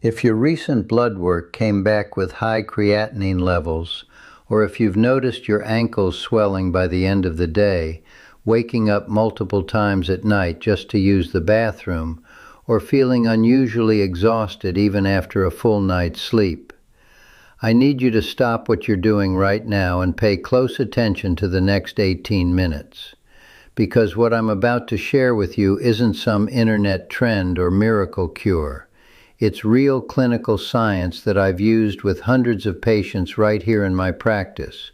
If your recent blood work came back with high creatinine levels, or if you've noticed your ankles swelling by the end of the day, waking up multiple times at night just to use the bathroom, or feeling unusually exhausted even after a full night's sleep, I need you to stop what you're doing right now and pay close attention to the next 18 minutes. Because what I'm about to share with you isn't some internet trend or miracle cure. It's real clinical science that I've used with hundreds of patients right here in my practice,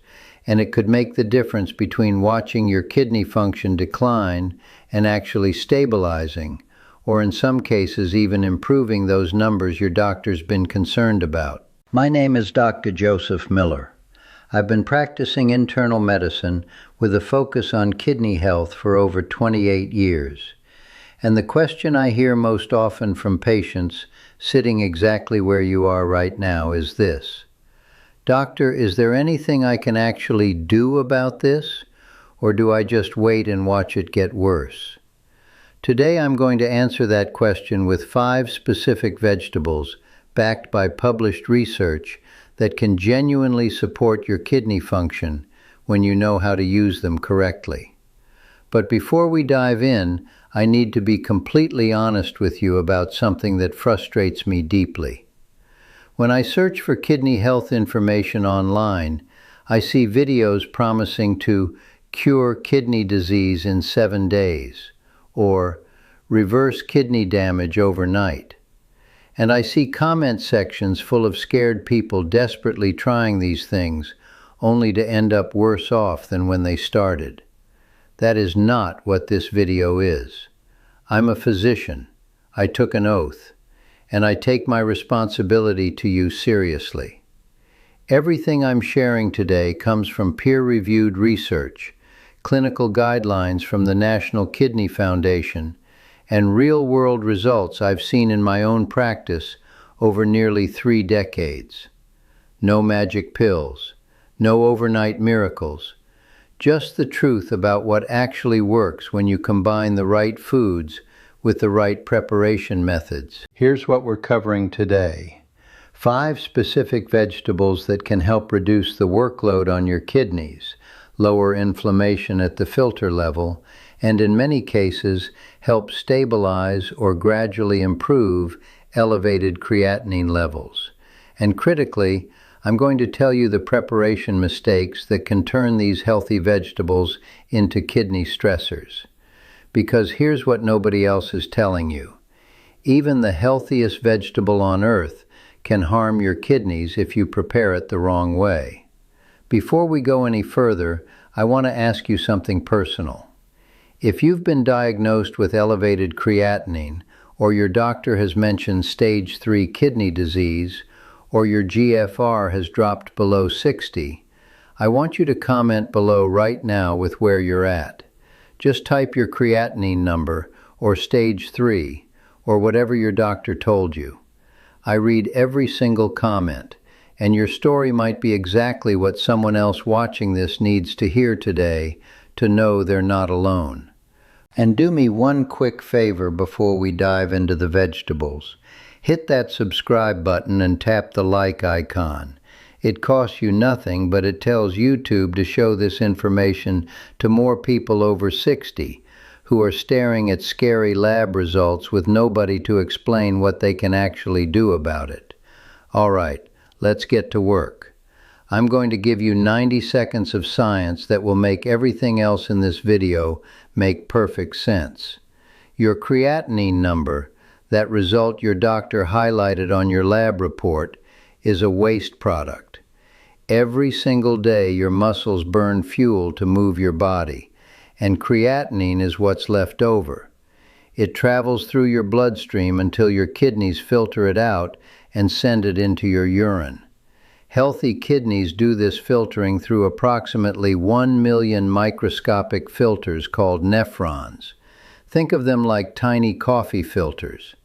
and it could make the difference between watching your kidney function decline and actually stabilizing, or in some cases even improving those numbers your doctor's been concerned about. My name is Dr. Joseph Miller. I've been practicing internal medicine with a focus on kidney health for over 28 years. And the question I hear most often from patients sitting exactly where you are right now is this: Doctor, is there anything I can actually do about this, or do I just wait and watch it get worse? Today I'm going to answer that question with 5 specific vegetables backed by published research that can genuinely support your kidney function when you know how to use them correctly. But before we dive in, I need to be completely honest with you about something that frustrates me deeply. When I search for kidney health information online, I see videos promising to cure kidney disease in 7 days, or reverse kidney damage overnight. And I see comment sections full of scared people desperately trying these things, only to end up worse off than when they started. That is not what this video is. I'm a physician. I took an oath, and I take my responsibility to you seriously. Everything I'm sharing today comes from peer-reviewed research, clinical guidelines from the National Kidney Foundation, and real-world results I've seen in my own practice over nearly 3 decades. No magic pills, no overnight miracles, just the truth about what actually works when you combine the right foods with the right preparation methods. Here's what we're covering today: 5 specific vegetables that can help reduce the workload on your kidneys, lower inflammation at the filter level, and in many cases help stabilize or gradually improve elevated creatinine levels. And critically, I'm going to tell you the preparation mistakes that can turn these healthy vegetables into kidney stressors. Because here's what nobody else is telling you: even the healthiest vegetable on earth can harm your kidneys if you prepare it the wrong way. Before we go any further, I want to ask you something personal. If you've been diagnosed with elevated creatinine, or your doctor has mentioned stage 3 kidney disease, or your GFR has dropped below 60, I want you to comment below right now with where you're at. Just type your creatinine number, or stage 3, or whatever your doctor told you. I read every single comment, and your story might be exactly what someone else watching this needs to hear today to know they're not alone. And do me one quick favor before we dive into the vegetables. Hit that subscribe button and tap the like icon. It costs you nothing, but it tells YouTube to show this information to more people over 60 who are staring at scary lab results with nobody to explain what they can actually do about it. All right, let's get to work. I'm going to give you 90 seconds of science that will make everything else in this video make perfect sense. Your creatinine number, that result your doctor highlighted on your lab report, is a waste product. Every single day your muscles burn fuel to move your body, and creatinine is what's left over. It travels through your bloodstream until your kidneys filter it out and send it into your urine. Healthy kidneys do this filtering through approximately 1 million microscopic filters called nephrons. Think of them like tiny coffee filters.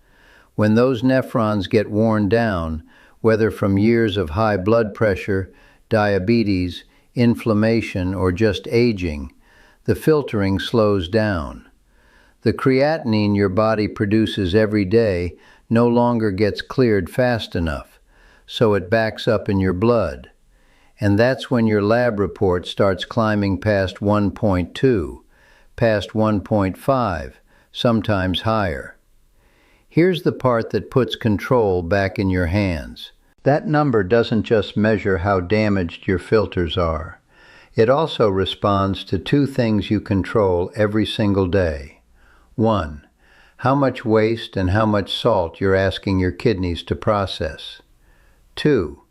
When those nephrons get worn down, whether from years of high blood pressure, diabetes, inflammation, or just aging, the filtering slows down. The creatinine your body produces every day no longer gets cleared fast enough, so it backs up in your blood. And that's when your lab report starts climbing past 1.2, past 1.5, sometimes higher. Here's the part that puts control back in your hands. That number doesn't just measure how damaged your filters are. It also responds to two things you control every single day. 1. How much waste and how much salt you're asking your kidneys to process. 2.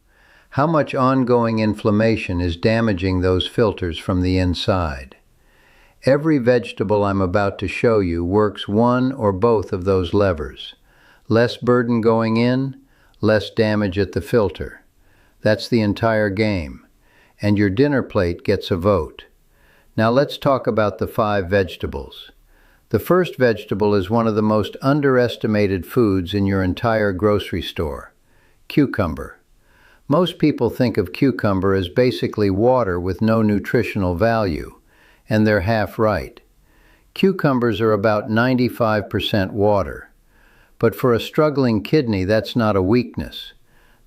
How much ongoing inflammation is damaging those filters from the inside. Every vegetable I'm about to show you works one or both of those levers. Less burden going in, less damage at the filter. That's the entire game. And your dinner plate gets a vote. Now let's talk about the 5 vegetables. The first vegetable is one of the most underestimated foods in your entire grocery store: cucumber. Most people think of cucumber as basically water with no nutritional value, and they're half right. Cucumbers are about 95% water. But for a struggling kidney, that's not a weakness.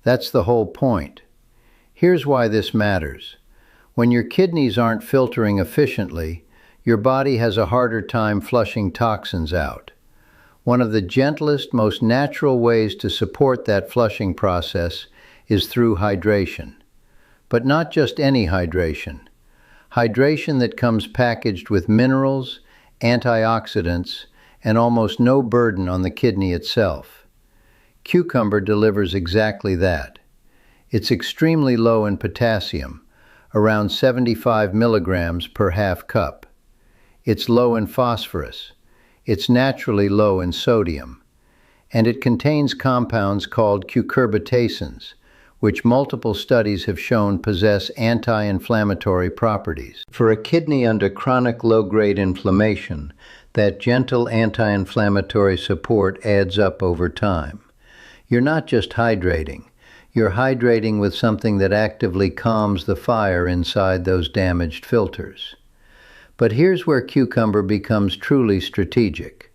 That's the whole point. Here's why this matters. When your kidneys aren't filtering efficiently, your body has a harder time flushing toxins out. One of the gentlest, most natural ways to support that flushing process is through hydration. But not just any hydration. Hydration that comes packaged with minerals, antioxidants, and almost no burden on the kidney itself. Cucumber delivers exactly that. It's extremely low in potassium, around 75 milligrams per half cup. It's low in phosphorus. It's naturally low in sodium. And it contains compounds called cucurbitacins, which multiple studies have shown possess anti-inflammatory properties. For a kidney under chronic low-grade inflammation, that gentle anti-inflammatory support adds up over time. You're not just hydrating. You're hydrating with something that actively calms the fire inside those damaged filters. But here's where cucumber becomes truly strategic.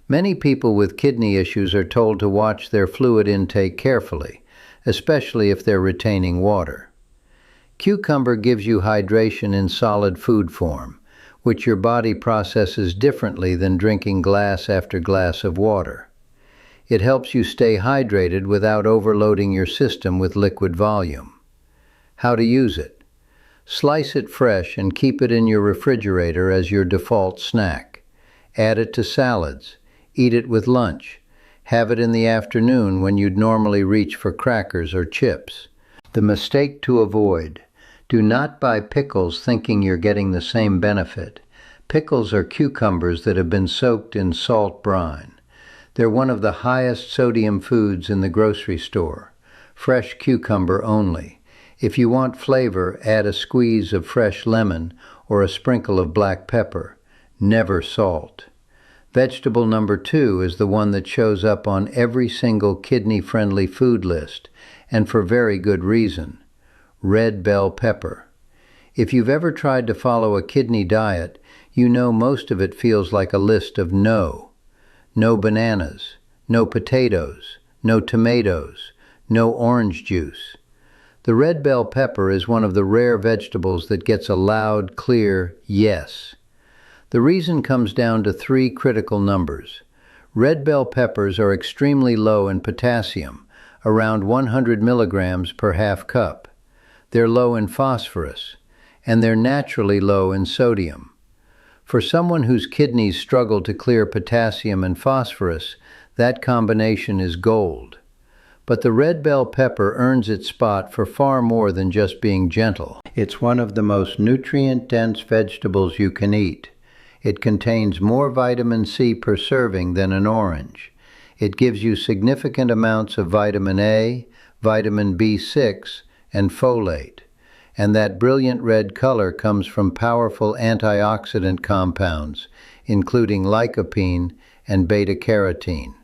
Many people with kidney issues are told to watch their fluid intake carefully, especially if they're retaining water. Cucumber gives you hydration in solid food form, which your body processes differently than drinking glass after glass of water. It helps you stay hydrated without overloading your system with liquid volume. How to use it? Slice it fresh and keep it in your refrigerator as your default snack. Add it to salads. Eat it with lunch. Have it in the afternoon when you'd normally reach for crackers or chips. The mistake to avoid: do not buy pickles thinking you're getting the same benefit. Pickles are cucumbers that have been soaked in salt brine. They're one of the highest sodium foods in the grocery store. Fresh cucumber only. If you want flavor, add a squeeze of fresh lemon or a sprinkle of black pepper. Never salt. Vegetable number 2 is the one that shows up on every single kidney-friendly food list, and for very good reason: red bell pepper. If you've ever tried to follow a kidney diet, you know most of it feels like a list of no. No bananas, no potatoes, no tomatoes, no orange juice. The red bell pepper is one of the rare vegetables that gets a loud, clear yes. The reason comes down to 3 critical numbers. Red bell peppers are extremely low in potassium, around 100 milligrams per half cup. They're low in phosphorus, and they're naturally low in sodium. For someone whose kidneys struggle to clear potassium and phosphorus, that combination is gold. But the red bell pepper earns its spot for far more than just being gentle. It's one of the most nutrient-dense vegetables you can eat. It contains more vitamin C per serving than an orange. It gives you significant amounts of vitamin A, vitamin B6, and folate. And that brilliant red color comes from powerful antioxidant compounds, including lycopene and beta-carotene.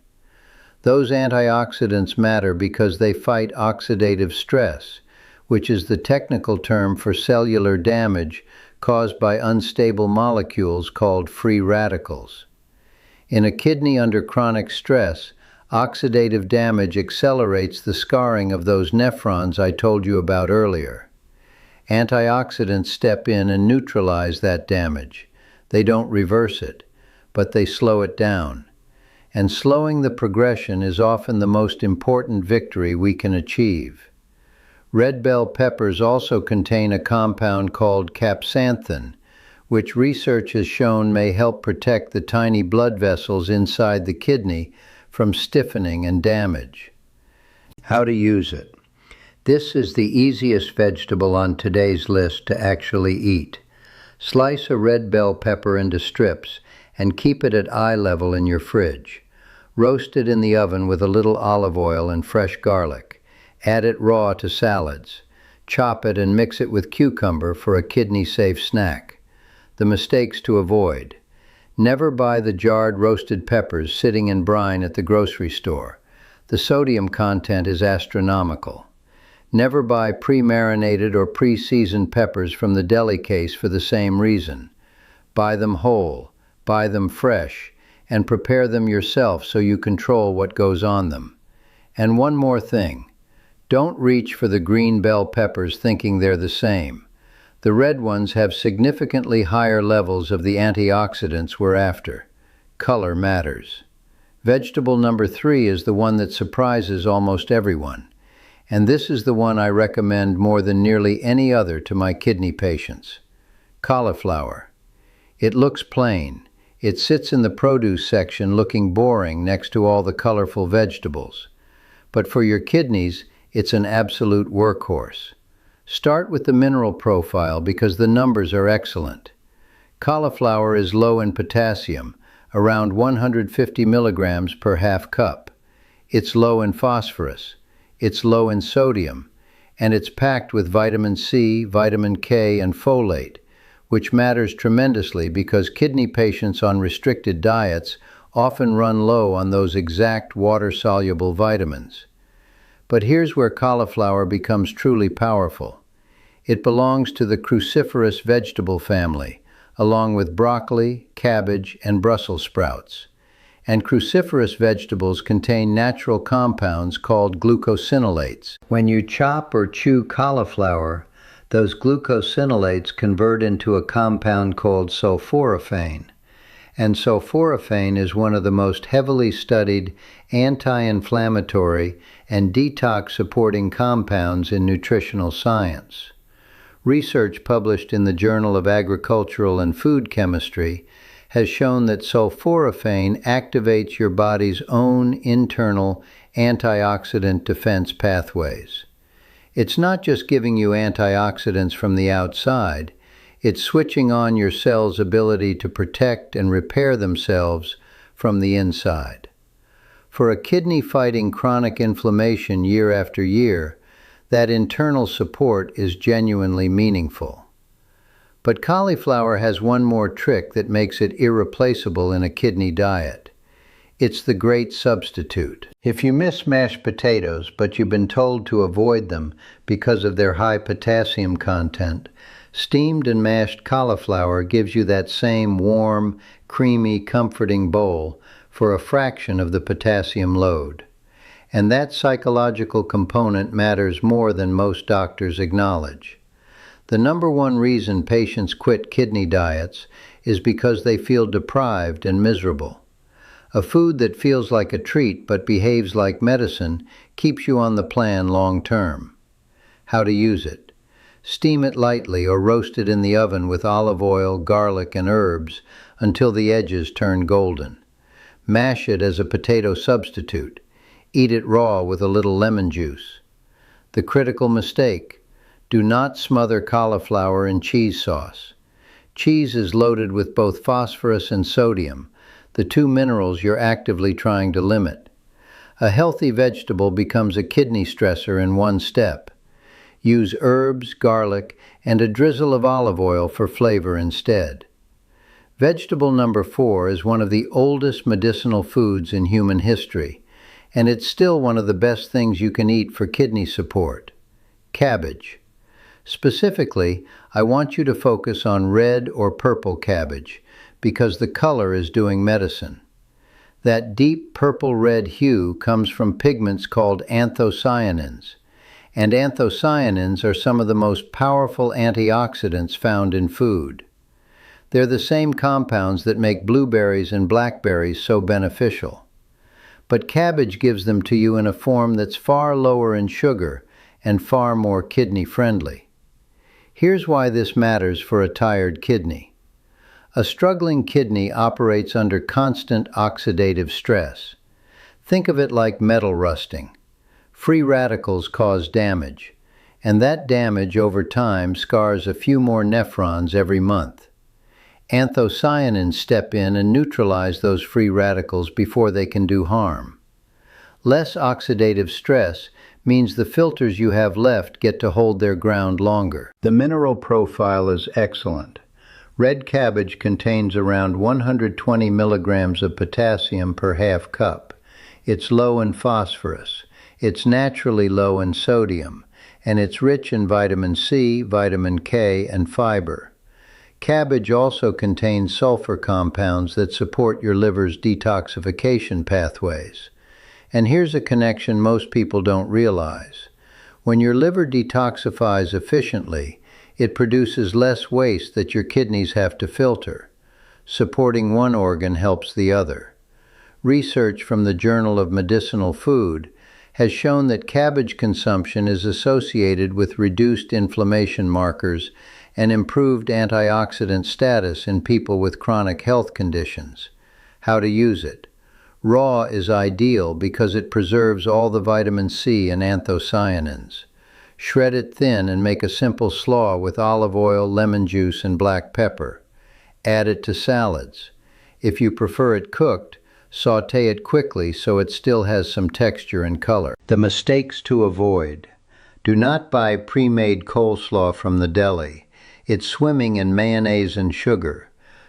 Those antioxidants matter because they fight oxidative stress, which is the technical term for cellular damage caused by unstable molecules called free radicals. In a kidney under chronic stress, Oxidative damage accelerates the scarring of those nephrons I told you about earlier. Antioxidants step in and neutralize that damage. They don't reverse it, but they slow it down. And slowing the progression is often the most important victory we can achieve. Red bell peppers also contain a compound called capsanthin, which research has shown may help protect the tiny blood vessels inside the kidney from stiffening and damage. How to use it. This is the easiest vegetable on today's list to actually eat. Slice a red bell pepper into strips and keep it at eye level in your fridge. Roast it in the oven with a little olive oil and fresh garlic. Add it raw to salads. Chop it and mix it with cucumber for a kidney-safe snack. The mistakes to avoid. Never buy the jarred roasted peppers sitting in brine at the grocery store. The sodium content is astronomical. Never buy pre-marinated or pre-seasoned peppers from the deli case for the same reason. Buy them whole, buy them fresh, and prepare them yourself so you control what goes on them. And one more thing. Don't reach for the green bell peppers thinking they're the same. The red ones have significantly higher levels of the antioxidants we're after. Color matters. Vegetable number 3 is the one that surprises almost everyone. And this is the one I recommend more than nearly any other to my kidney patients. Cauliflower. It looks plain. It sits in the produce section looking boring next to all the colorful vegetables. But for your kidneys, it's an absolute workhorse. Start with the mineral profile because the numbers are excellent. Cauliflower is low in potassium, around 150 milligrams per half cup. It's low in phosphorus. It's low in sodium, and it's packed with vitamin C, vitamin K, and folate, which matters tremendously because kidney patients on restricted diets often run low on those exact water-soluble vitamins. But here's where cauliflower becomes truly powerful. It belongs to the cruciferous vegetable family, along with broccoli, cabbage, and Brussels sprouts. And cruciferous vegetables contain natural compounds called glucosinolates. When you chop or chew cauliflower, those glucosinolates convert into a compound called sulforaphane. And sulforaphane is one of the most heavily studied anti-inflammatory and detox-supporting compounds in nutritional science. Research published in the Journal of Agricultural and Food Chemistry has shown that sulforaphane activates your body's own internal antioxidant defense pathways. It's not just giving you antioxidants from the outside, it's switching on your cells' ability to protect and repair themselves from the inside. For a kidney fighting chronic inflammation year after year, that internal support is genuinely meaningful. But cauliflower has one more trick that makes it irreplaceable in a kidney diet. It's the great substitute. If you miss mashed potatoes, but you've been told to avoid them because of their high potassium content, steamed and mashed cauliflower gives you that same warm, creamy, comforting bowl for a fraction of the potassium load. And that psychological component matters more than most doctors acknowledge. The number one reason patients quit kidney diets is because they feel deprived and miserable. A food that feels like a treat but behaves like medicine keeps you on the plan long term. How to use it. Steam it lightly or roast it in the oven with olive oil, garlic, and herbs until the edges turn golden. Mash it as a potato substitute. Eat it raw with a little lemon juice. The critical mistake. Do not smother cauliflower in cheese sauce. Cheese is loaded with both phosphorus and sodium, the two minerals you're actively trying to limit. A healthy vegetable becomes a kidney stressor in one step. Use herbs, garlic, and a drizzle of olive oil for flavor instead. Vegetable number 4 is one of the oldest medicinal foods in human history, and it's still one of the best things you can eat for kidney support. Cabbage. Specifically, I want you to focus on red or purple cabbage because the color is doing medicine. That deep purple-red hue comes from pigments called anthocyanins, and anthocyanins are some of the most powerful antioxidants found in food. They're the same compounds that make blueberries and blackberries so beneficial. But cabbage gives them to you in a form that's far lower in sugar and far more kidney-friendly. Here's why this matters for a tired kidney. A struggling kidney operates under constant oxidative stress. Think of it like metal rusting. Free radicals cause damage, and that damage over time scars a few more nephrons every month. Anthocyanins step in and neutralize those free radicals before they can do harm. Less oxidative stress means the filters you have left get to hold their ground longer. The mineral profile is excellent. Red cabbage contains around 120 milligrams of potassium per half cup. It's low in phosphorus. It's naturally low in sodium, and it's rich in vitamin C, vitamin K, and fiber. Cabbage also contains sulfur compounds that support your liver's detoxification pathways. And here's a connection most people don't realize. When your liver detoxifies efficiently, it produces less waste that your kidneys have to filter. Supporting one organ helps the other. Research from the Journal of Medicinal Food has shown that cabbage consumption is associated with reduced inflammation markers and improved antioxidant status in people with chronic health conditions. How to use it? Raw is ideal because it preserves all the vitamin C and anthocyanins. Shred it thin and make a simple slaw with olive oil, lemon juice, and black pepper. Add it to salads. If you prefer it cooked, sauté it quickly so it still has some texture and color. The mistakes to avoid. Do not buy pre-made coleslaw from the deli. It's swimming in mayonnaise and sugar.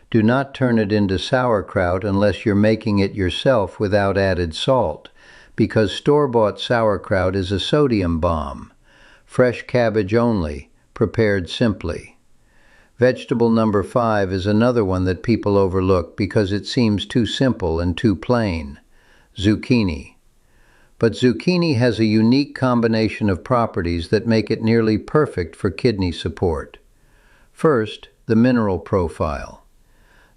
Do not turn it into sauerkraut unless you're making it yourself without added salt, because store-bought sauerkraut is a sodium bomb. Fresh cabbage only, prepared simply. Vegetable number 5 is another one that people overlook because it seems too simple and too plain. Zucchini. But zucchini has a unique combination of properties that make it nearly perfect for kidney support. First, the mineral profile.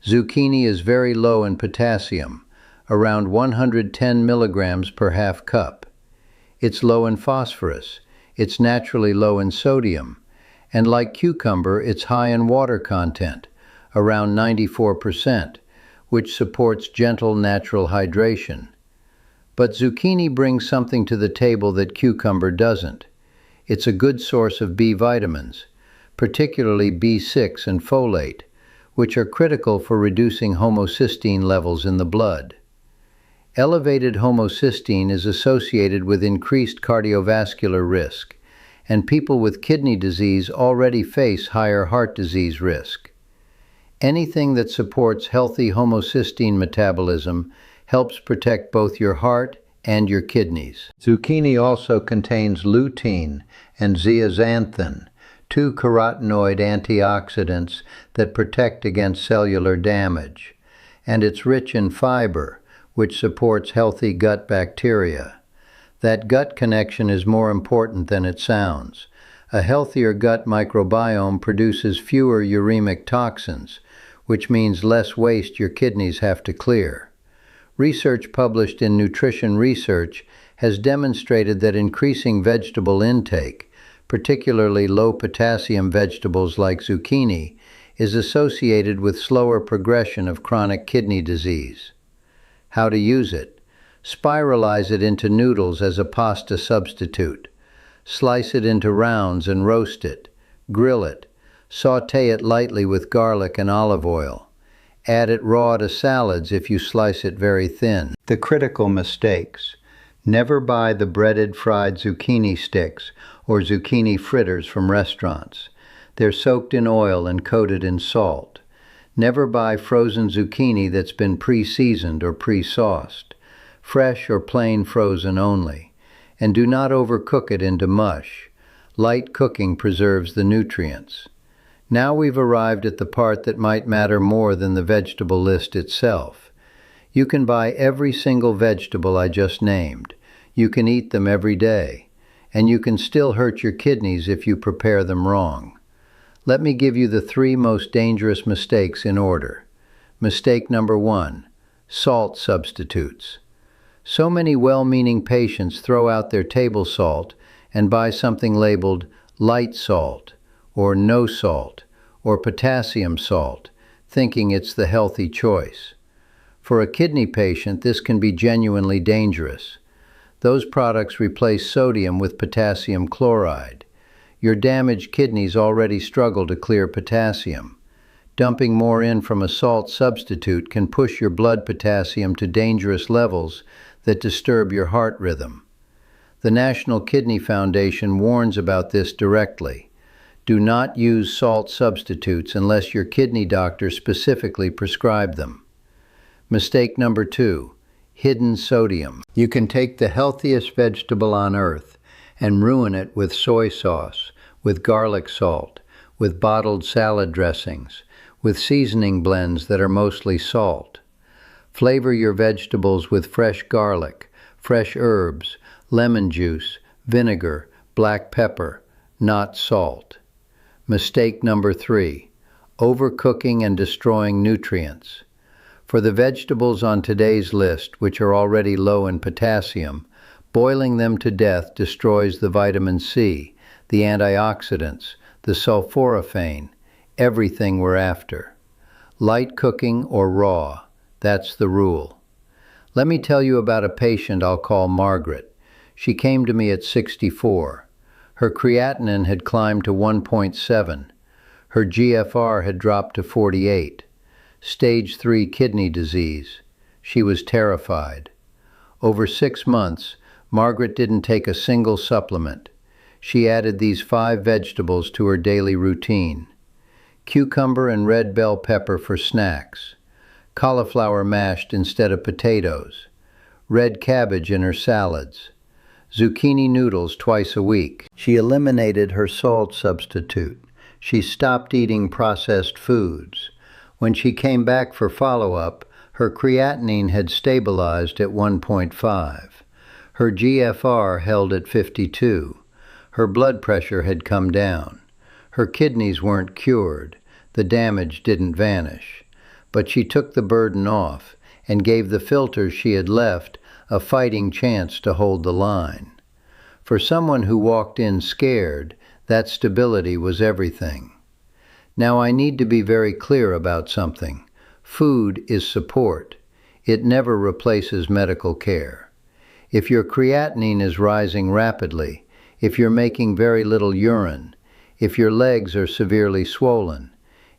Zucchini is very low in potassium, around 110 milligrams per half cup. It's low in phosphorus. It's naturally low in sodium. And like cucumber, it's high in water content, around 94%, which supports gentle natural hydration. But zucchini brings something to the table that cucumber doesn't. It's a good source of B vitamins, particularly B6 and folate, which are critical for reducing homocysteine levels in the blood. Elevated homocysteine is associated with increased cardiovascular risk, and people with kidney disease already face higher heart disease risk. Anything that supports healthy homocysteine metabolism helps protect both your heart and your kidneys. Zucchini also contains lutein and zeaxanthin, 2 carotenoid antioxidants that protect against cellular damage, and it's rich in fiber, which supports healthy gut bacteria. That gut connection is more important than it sounds. A healthier gut microbiome produces fewer uremic toxins, which means less waste your kidneys have to clear. Research published in Nutrition Research has demonstrated that increasing vegetable intake, particularly low-potassium vegetables like zucchini, is associated with slower progression of chronic kidney disease. How to use it? Spiralize it into noodles as a pasta substitute. Slice it into rounds and roast it. Grill it. Sauté it lightly with garlic and olive oil. Add it raw to salads if you slice it very thin. The critical mistakes. Never buy the breaded fried zucchini sticks or zucchini fritters from restaurants. They're soaked in oil and coated in salt. Never buy frozen zucchini that's been pre-seasoned or pre-sauced. Fresh or plain frozen only. And do not overcook it into mush. Light cooking preserves the nutrients. Now we've arrived at the part that might matter more than the vegetable list itself. You can buy every single vegetable I just named. You can eat them every day. And you can still hurt your kidneys if you prepare them wrong. Let me give you the 3 most dangerous mistakes in order. Mistake number 1, salt substitutes. So many well-meaning patients throw out their table salt and buy something labeled light salt, or no salt, or potassium salt, thinking it's the healthy choice. For a kidney patient, this can be genuinely dangerous. Those products replace sodium with potassium chloride. Your damaged kidneys already struggle to clear potassium. Dumping more in from a salt substitute can push your blood potassium to dangerous levels that disturb your heart rhythm. The National Kidney Foundation warns about this directly. Do not use salt substitutes unless your kidney doctor specifically prescribed them. Mistake number 2, hidden sodium. You can take the healthiest vegetable on earth and ruin it with soy sauce, with garlic salt, with bottled salad dressings, with seasoning blends that are mostly salt. Flavor your vegetables with fresh garlic, fresh herbs, lemon juice, vinegar, black pepper, not salt. Mistake number 3, overcooking and destroying nutrients. For the vegetables on today's list, which are already low in potassium, boiling them to death destroys the vitamin C, the antioxidants, the sulforaphane, everything we're after. Light cooking or raw, that's the rule. Let me tell you about a patient I'll call Margaret. She came to me at 64. Her creatinine had climbed to 1.7. Her GFR had dropped to 48. Stage 3 kidney disease. She was terrified. Over 6 months, Margaret didn't take a single supplement. She added these 5 vegetables to her daily routine. Cucumber and red bell pepper for snacks. Cauliflower mashed instead of potatoes. Red cabbage in her salads. Zucchini noodles twice a week. She eliminated her salt substitute. She stopped eating processed foods. When she came back for follow-up, her creatinine had stabilized at 1.5. Her GFR held at 52. Her blood pressure had come down. Her kidneys weren't cured. The damage didn't vanish. But she took the burden off and gave the filters she had left a fighting chance to hold the line. For someone who walked in scared, that stability was everything. Now I need to be very clear about something. Food is support. It never replaces medical care. If your creatinine is rising rapidly, if you're making very little urine, if your legs are severely swollen,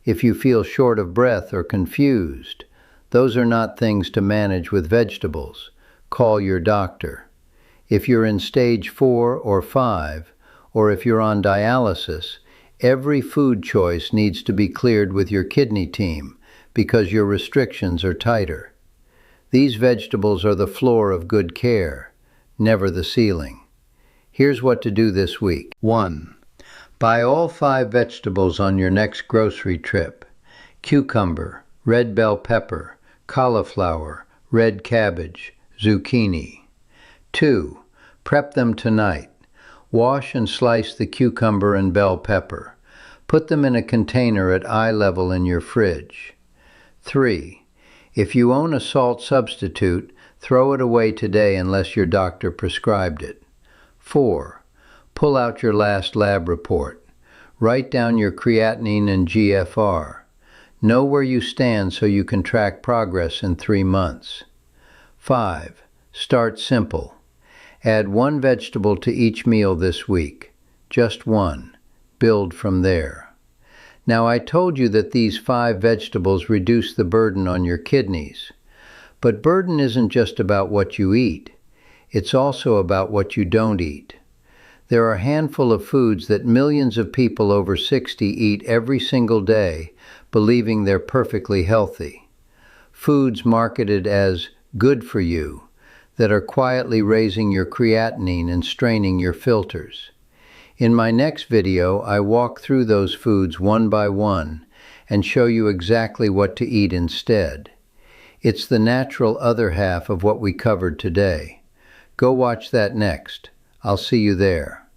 if you feel short of breath or confused, those are not things to manage with vegetables. Call your doctor. If you're in stage 4 or 5, or if you're on dialysis, every food choice needs to be cleared with your kidney team because your restrictions are tighter. These vegetables are the floor of good care, never the ceiling. Here's what to do this week. 1. Buy all 5 vegetables on your next grocery trip. Cucumber, red bell pepper, cauliflower, red cabbage, zucchini. 2. Prep them tonight. Wash and slice the cucumber and bell pepper. Put them in a container at eye level in your fridge. 3. If you own a salt substitute, throw it away today unless your doctor prescribed it. 4. Pull out your last lab report. Write down your creatinine and GFR. Know where you stand so you can track progress in 3 months. 5. Start simple. Add 1 vegetable to each meal this week. Just 1. Build from there. Now I told you that these 5 vegetables reduce the burden on your kidneys. But burden isn't just about what you eat. It's also about what you don't eat. There are a handful of foods that millions of people over 60 eat every single day, believing they're perfectly healthy. Foods marketed as good for you, that are quietly raising your creatinine and straining your filters. In my next video, I walk through those foods one by one and show you exactly what to eat instead. It's the natural other half of what we covered today. Go watch that next. I'll see you there.